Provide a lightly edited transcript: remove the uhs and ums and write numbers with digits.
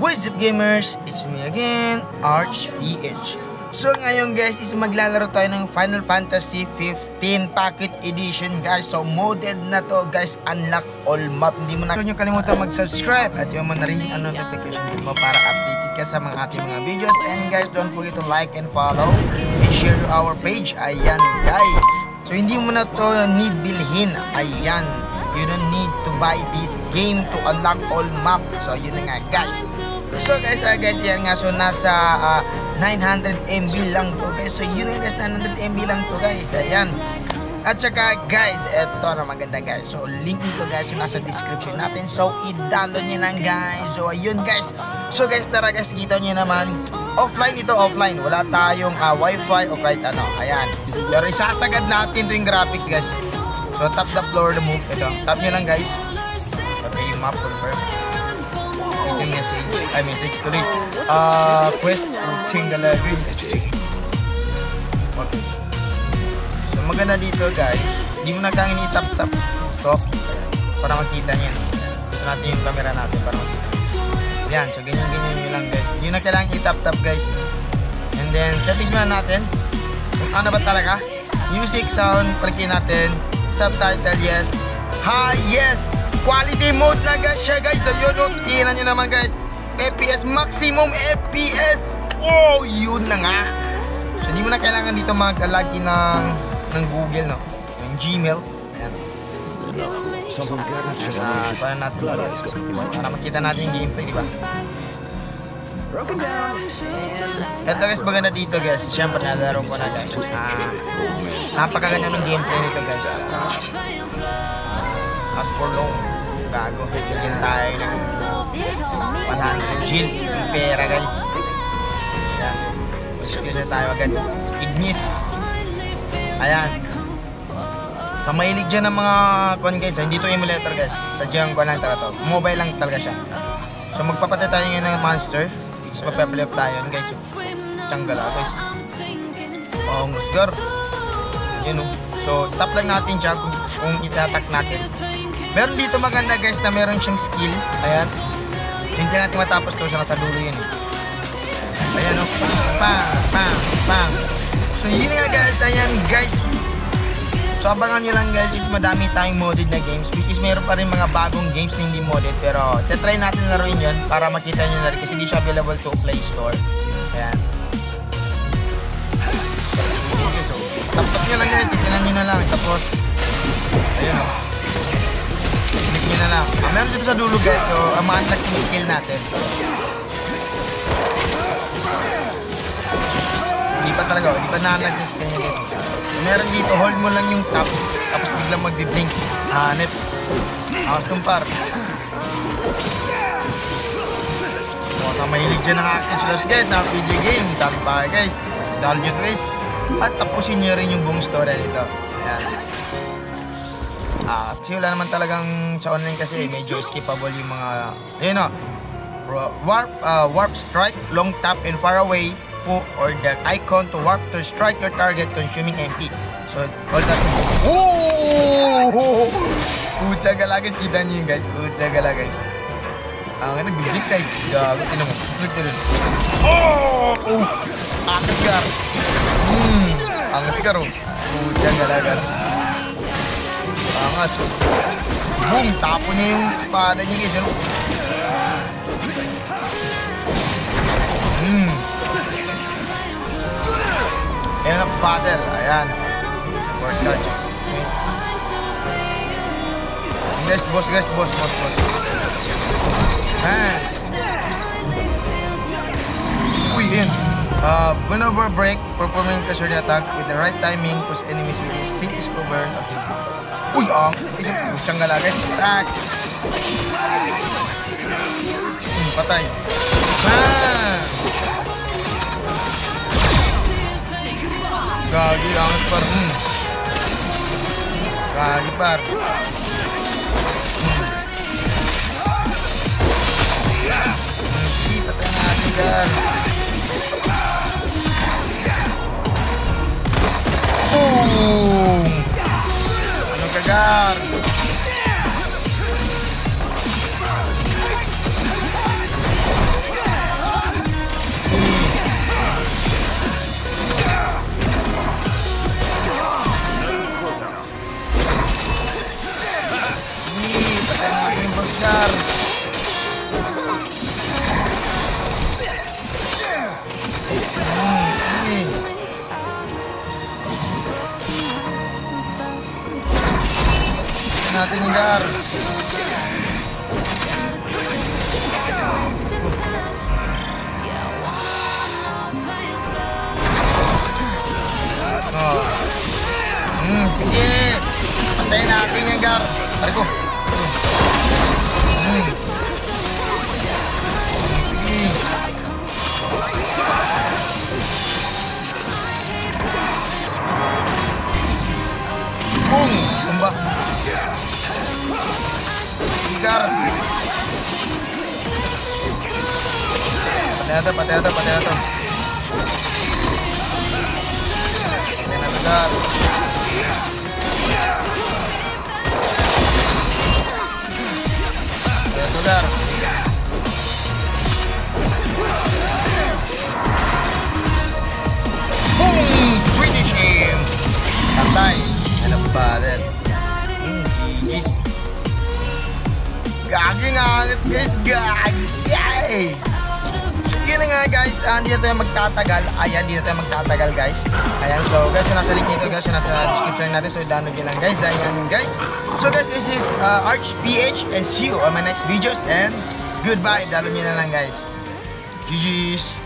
What's up gamers? It's me again, ArchPH. So ngayon guys is maglalaro tayo ng Final Fantasy 15 Pocket Edition guys. So modded na to guys, unlock all map. Hindi mo na kalimutan mag-subscribe at yung mo na rin ang notification mo para updated ka sa mga ating mga videos. And guys, don't forget to like and follow and share our page. Ayan guys. So hindi mo na to need bilhin. Ayan. You don't need to buy this game to unlock all map. So yun na nga guys. So guys, yan nga. So nasa 900 MB lang to guys. So yun na guys, 900 MB lang to guys. Ayan. At saka guys, eto na maganda guys. So link nito guys yung nasa description natin. So i-download nyo lang guys. So ayun guys. So guys, tara guys, kita nyo naman. Offline ito, offline. Wala tayong wifi o kahit ano. Ayan. Pero isasagad natin ito yung graphics guys. So tap the floor, the move. Ito. Tap nyo lang guys. Okay, yung map confirm. Ito yung message. Message tuloy. Quest routine gallery. Okay. So maganda dito guys. Hindi mo na kangin i-tap-tap. Ito. Para makita nyo. Ito natin yung camera natin para makita. Yan. So ganyan-ganyan nyo lang guys. Hindi na kailangan i-tap-tap guys. And then settings muna natin. Kung ano ba talaga. Music, sound. Palikin natin. Subtitle, yes. Yes. Quality mode na guys siya guys. So yun, tingnan nyo naman guys. FPS, maximum FPS. Wow, yun na nga. So di mo na kailangan dito mag-login ng Google, no? Ng Gmail. Ayan. Para natin para makita natin yung gameplay, diba? Ito guys, maganda dito guys. Siyempre nalalaro ko na guys. Napakaganda ng gameplay nito guys. As for long, gago. Chill tayo ng 100 chill. Yung pera guys. Ayan. Excuse na tayo agad. Si Ignis. Ayan. Sa mahilig dyan ng mga kwan guys. Hindi to emulator guys. Sadyang kwan lang talaga to. Mobile lang talaga siya. So magpapatay tayo ngayon ng monster. So magpa-play up tayo guys. Tiyanggal guys. Oh, musgar. Yun o. So tap lang natin siya kung ita-attack natin. Meron dito maganda guys na meron siyang skill. Ayan. So hindi natin matapos to siya nasa dulo yun. Ayan o. Pam, pam, pam. So yun nga guys. Ayan guys. So abangan nyo lang guys is madami tayong modded na games. Which is meron pa rin mga bagong games na hindi modded. Pero try natin laruin yun para makita nyo na rin. Kasi hindi siya available to Play Store. Ayan. So tap-tap nyo lang guys. Tignan nyo na lang. Tapos ayun o. Click nyo na lang. Meron dito sa dulo guys. So ma-unlock yung skill natin. Hindi pa talaga. Hindi pa na-unlock yung skill nyo guys. Meron dito, hold mo lang yung tap. Tapos biglang magbiblink. Hanep. Awas kumpar. Mga mahilig dyan ng action slash guys na video game. Sabi pa guys, W twist. At tapusin nyo rin yung buong story nito. Ayan. Kasi wala naman talagang sa online kasi medyo skippable yung mga ayun o. Warp strike, long tap and far away or the icon to warp to strike your target consuming MP. So hold that. Oh! Pucha gala guys, kita niyo guys. Pucha gala guys. Ang nag-blink guys. Gago, tinan mo. Blink din. Oh! Angas gar. Angas gar oh. Pucha gala guys. Angas. Boom, tapo niya yung espada niya guys. Ayan na battle. Ayan. Force dodge. Guys, boss guys. Boss. Ayan. Uy, ayan. Whenever break, performing pressure attack with the right timing, cause enemies will stick is covered. Okay. Uy, isang putyang gala guys. Attack. Patay. Gagi, angas par. Gagi par. Patay natin gar. Boom! Ano ka gar? natin yung gar. Sige. Patayin natin yung gar. Pare ko. Sige. Boom! Tumba. Gar. Patay na to. Patay na to, gar. Gar. Boom! Finish him! Patay. Ano ba? GG's. Gaging angas guys. Yay! Sige na nga guys. Hindi na tayo magtatagal. Ayan, hindi na tayo magtatagal guys. Ayan, so guys, nasa link nito guys. Nasa description natin. So download nyo lang guys. Ayan guys. So guys, this is ArchPH and see you on my next videos. And goodbye. Download nyo na lang guys. GG's.